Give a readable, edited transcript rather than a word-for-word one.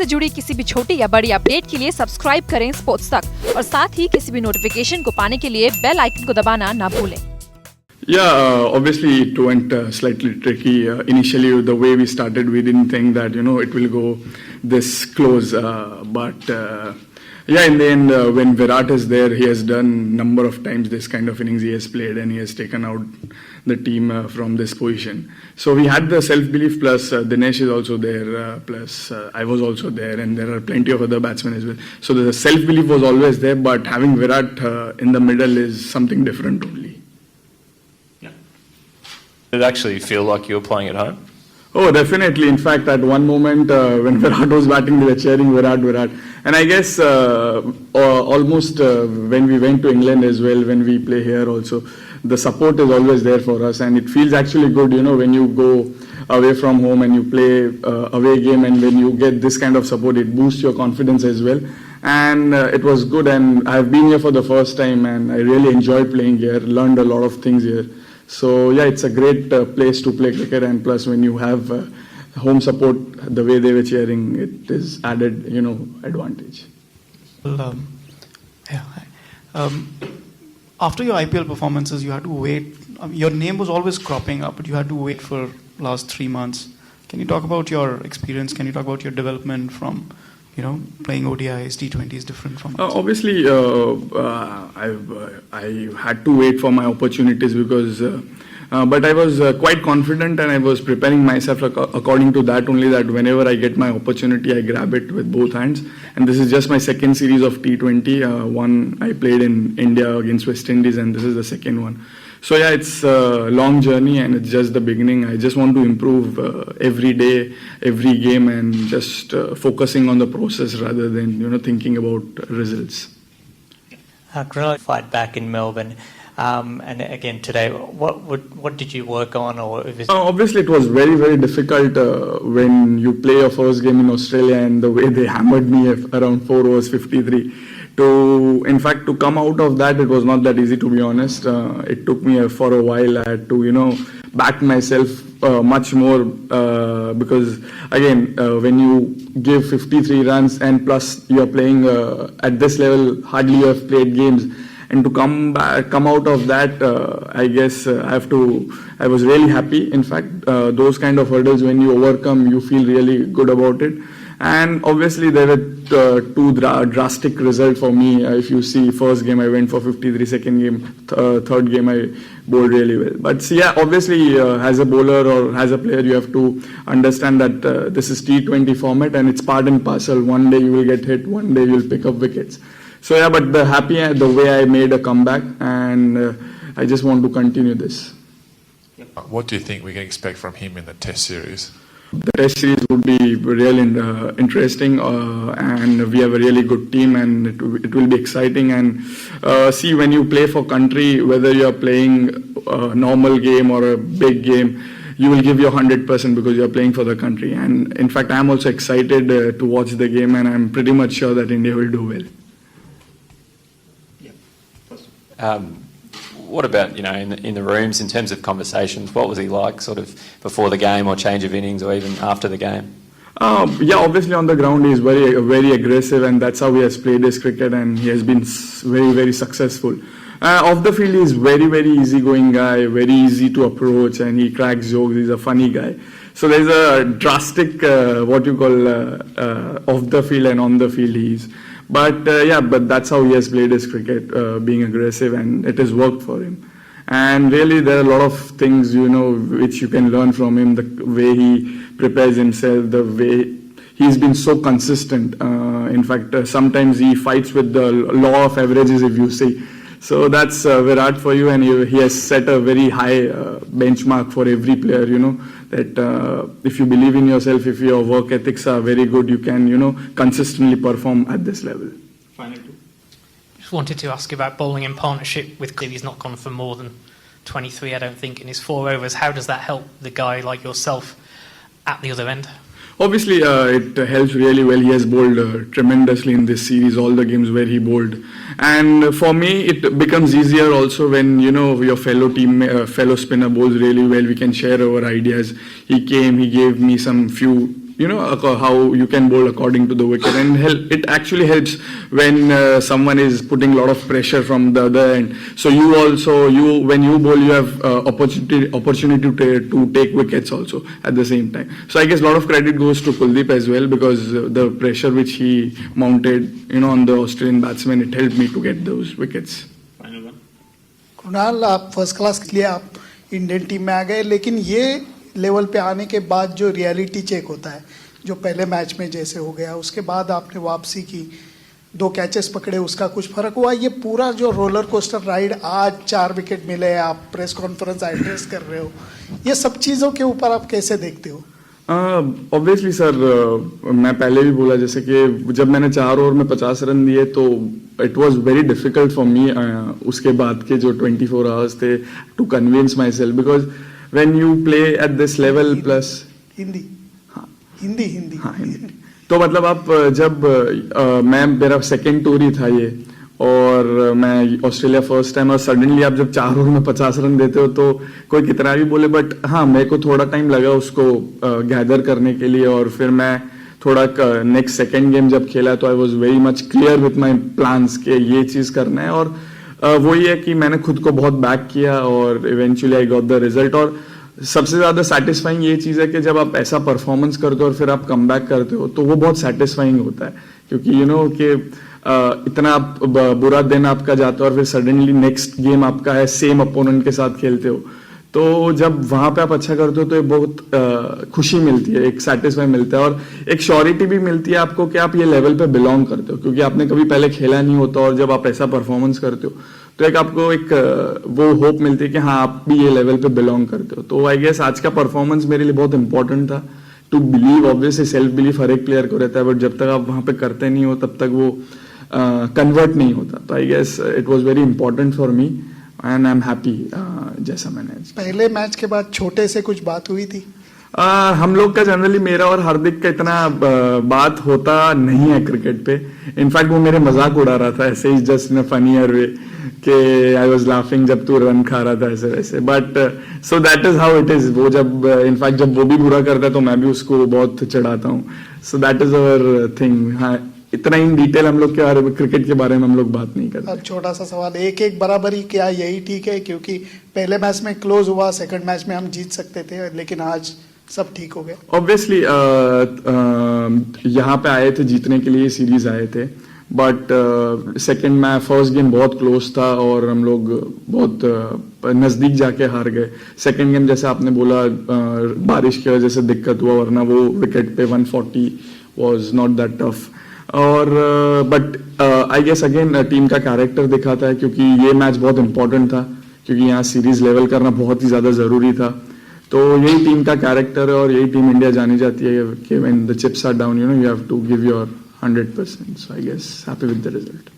से जुड़ी किसी भी छोटी या बड़ी अपडेट के लिए सब्सक्राइब करें स्पोर्ट्स तक और साथ ही किसी भी नोटिफिकेशन को पाने के लिए बेल आइकन को दबाना ना भूलें। Yeah, obviously it went slightly tricky. Initially, the way we started, we didn't think that, it will go this close. But in the end, when Virat is there, he has done number of times this kind of innings he has played, and he has taken out the team from this position. So we had the self-belief, plus Dinesh is also there, plus I was also there, and there are plenty of other batsmen as well. So the self-belief was always there, but having Virat in the middle is something different only. Did it actually feel like you were playing at home? Oh, definitely. In fact, at one moment when Virat was batting, they were cheering Virat, Virat. And I guess almost when we went to England as well, when we play here also, the support is always there for us. And it feels actually good, when you go away from home and you play away game, and when you get this kind of support, it boosts your confidence as well. And it was good. And I've been here for the first time, and I really enjoyed playing here, learned a lot of things here. So yeah, it's a great place to play cricket, and plus when you have home support, the way they were cheering, it is added, advantage. Well, after your IPL performances, you had to wait. Your name was always cropping up, but you had to wait for last 3 months. Can you talk about your experience? Can you talk about your development from, playing ODIs, T20s, different from? Obviously, I had to wait for my opportunities because, but I was quite confident, and I was preparing myself according to that only, that whenever I get my opportunity, I grab it with both hands. And this is just my second series of T20. One I played in India against West Indies, and this is the second one. So yeah, it's a long journey, and it's just the beginning. I just want to improve every day, every game, and just focusing on the process rather than thinking about results. Krunal fight back in Melbourne, and again today. What did you work on, or obviously it was very, very difficult when you play your first game in Australia, and the way they hammered me around 4 overs 53. In fact, to come out of that, it was not that easy, to be honest. It took me for a while. I had to, back myself much more because, again, when you give 53 runs and plus you are playing at this level, hardly you have played games. And to come out of that, I guess I was really happy. In fact, those kind of hurdles, when you overcome, you feel really good about it. And obviously there were two drastic results for me. If you see, first game I went for 53, second game, third game I bowled really well. But see, yeah, obviously as a bowler or as a player, you have to understand that this is T20 format, and it's part and parcel. One day you will get hit, one day you will pick up wickets. So yeah, but the way I made a comeback, and I just want to continue this. What do you think we can expect from him in the Test series? The Test series would be really interesting, and we have a really good team, and it will be exciting. And see, when you play for country, whether you are playing a normal game or a big game, you will give your 100% because you are playing for the country. And in fact, I am also excited to watch the game, and I am pretty much sure that India will do well. What about, in the rooms, in terms of conversations, what was he like sort of before the game or change of innings or even after the game? Yeah, obviously on the ground he is very, very aggressive, and that's how he has played his cricket, and he has been very, very successful. Off the field he is very, very easygoing guy, very easy to approach, and he cracks jokes, he's a funny guy. So there's a drastic, off the field and on the field he is. But but that's how he has played his cricket, being aggressive, and it has worked for him. And really, there are a lot of things, which you can learn from him, the way he prepares himself, the way he's been so consistent. In fact, sometimes he fights with the law of averages, if you see. So that's Virat for you, and he has set a very high benchmark for every player, that if you believe in yourself, if your work ethics are very good, you can, consistently perform at this level. Finally, just wanted to ask you about bowling in partnership with Kohli. He's not gone for more than 23, I don't think, in his 4 overs. How does that help the guy like yourself at the other end? Obviously, it helps really well. He has bowled tremendously in this series, all the games where he bowled. And for me, it becomes easier also when, your fellow spinner bowls really well. We can share our ideas. He came, he gave me some few, how you can bowl according to the wicket, and it actually helps when someone is putting a lot of pressure from the other end. So when you bowl, you have opportunity to take wickets also at the same time. So I guess a lot of credit goes to Kuldeep as well, because the pressure which he mounted on the Australian batsmen, it helped me to get those wickets. Krunal, आप first class के लिए आप Indian team में आ गए, लेकिन ये level पे आने के बाद जो रियलिटी चेक होता है, जो पहले मैच में जैसे हो गया, उसके बाद आपने वापसी की, 2 कैचेस पकड़े, उसका कुछ फर्क हुआ? ये पूरा जो रोलर कोस्टर राइड, आज 4 विकेट मिले, आप प्रेस कॉन्फ्रेंस एड्रेस कर रहे हो, ये सब चीज़ों के ऊपर आप कैसे देखते हो? ऑब्वियसली सर, मैं पहले भी बोला, जैसे कि जब मैंने 4 ओवर में 50 रन दिए तो it was very difficult for me उसके बाद के जो 24 आवर्स थे to convince my self, because when you play at this level plus Hindi. तो मतलब आप जब मेरा सेकेंड टूर ही था ये, और मैं ऑस्ट्रेलिया फर्स्ट टाइम, और सडनली आप जब 4 ओवर में 50 रन देते हो तो कोई कितना भी बोले, बट हाँ मेरे को थोड़ा टाइम लगा उसको गैदर करने के लिए, और फिर मैं थोड़ा नेक्स्ट सेकेंड गेम जब खेला तो I was very much clear with my plans के ये चीज करना है, और वही है कि मैंने खुद को बहुत बैक किया और eventually I got the result. और सबसे ज्यादा सेटिस्फाइंग ये चीज है कि जब आप ऐसा परफॉर्मेंस करते हो और फिर आप कम बैक करते हो तो वो बहुत सेटिस्फाइंग होता है, क्योंकि कि इतना बुरा दिन आपका जाता है और फिर सडनली नेक्स्ट गेम आपका है, सेम अपोनेंट के साथ खेलते हो, तो जब वहां पे आप अच्छा करते हो तो ये बहुत खुशी मिलती है, एक सेटिस्फाई मिलता है, और एक श्योरिटी भी मिलती है आपको कि आप ये लेवल पे बिलोंग करते हो, क्योंकि आपने कभी पहले खेला नहीं होता, और जब आप ऐसा परफॉर्मेंस करते हो तो एक आपको एक वो होप मिलती है कि हाँ आप भी ये लेवल पे बिलोंग करते हो। तो आई गेस आज का परफॉर्मेंस मेरे लिए बहुत इंपॉर्टेंट था, to believe, obviously self belief हर एक प्लेयर को रहता है, बट जब तक आप वहां पे करते नहीं हो तब तक वो कन्वर्ट नहीं होता। तो I guess it was very important for me and I am happy जैसा मैंने। पहले मैच के बाद छोटे से कुछ बात हुई थी? हम लोग का जनरली, मेरा और हार्दिक का इतना बात होता नहीं है क्रिकेट पे। इनफैक्ट वो मेरे मजाक उड़ा रहा था ऐसे ही, जस्ट इन अ फनीयर वे, कि आई वाज लाफिंग जब तू रन खा रहा था ऐसे वैसे, but so that is how it is. वो जब इनफैक्ट जब वो भी बुरा करता है तो मैं भी उसको बहुत चिढ़ाता हूँ, so that is our thing. हाँ, इतना इन डिटेल हम लोग के क्रिकेट के बारे में हम लोग बात नहीं करते। अब छोटा सा सवाल, 1-1 बराबरी क्या यही ठीक है? क्योंकि पहले मैच में क्लोज हुआ, सेकंड मैच में हम जीत सकते थे, लेकिन आज सब ठीक हो गया। ऑब्वियसली यहाँ पे आए थे जीतने के लिए, सीरीज आए थे, but second match, first game बहुत क्लोज था और हम लोग बहुत नजदीक जाके हार गए। सेकंड गेम जैसे आपने बोला बारिश की वजह से दिक्कत हुआ, वरना वो विकेट पे 140 वाज नॉट दैट टफ। और but I guess again team का कैरेक्टर दिखाता है, क्योंकि ये मैच बहुत इंपॉर्टेंट था, क्योंकि यहाँ सीरीज लेवल करना बहुत ही ज्यादा जरूरी था। तो यही टीम का कैरेक्टर है और यही टीम इंडिया जानी जाती है कि when the chips are down, you have to give your 100%. So I guess happy with the result.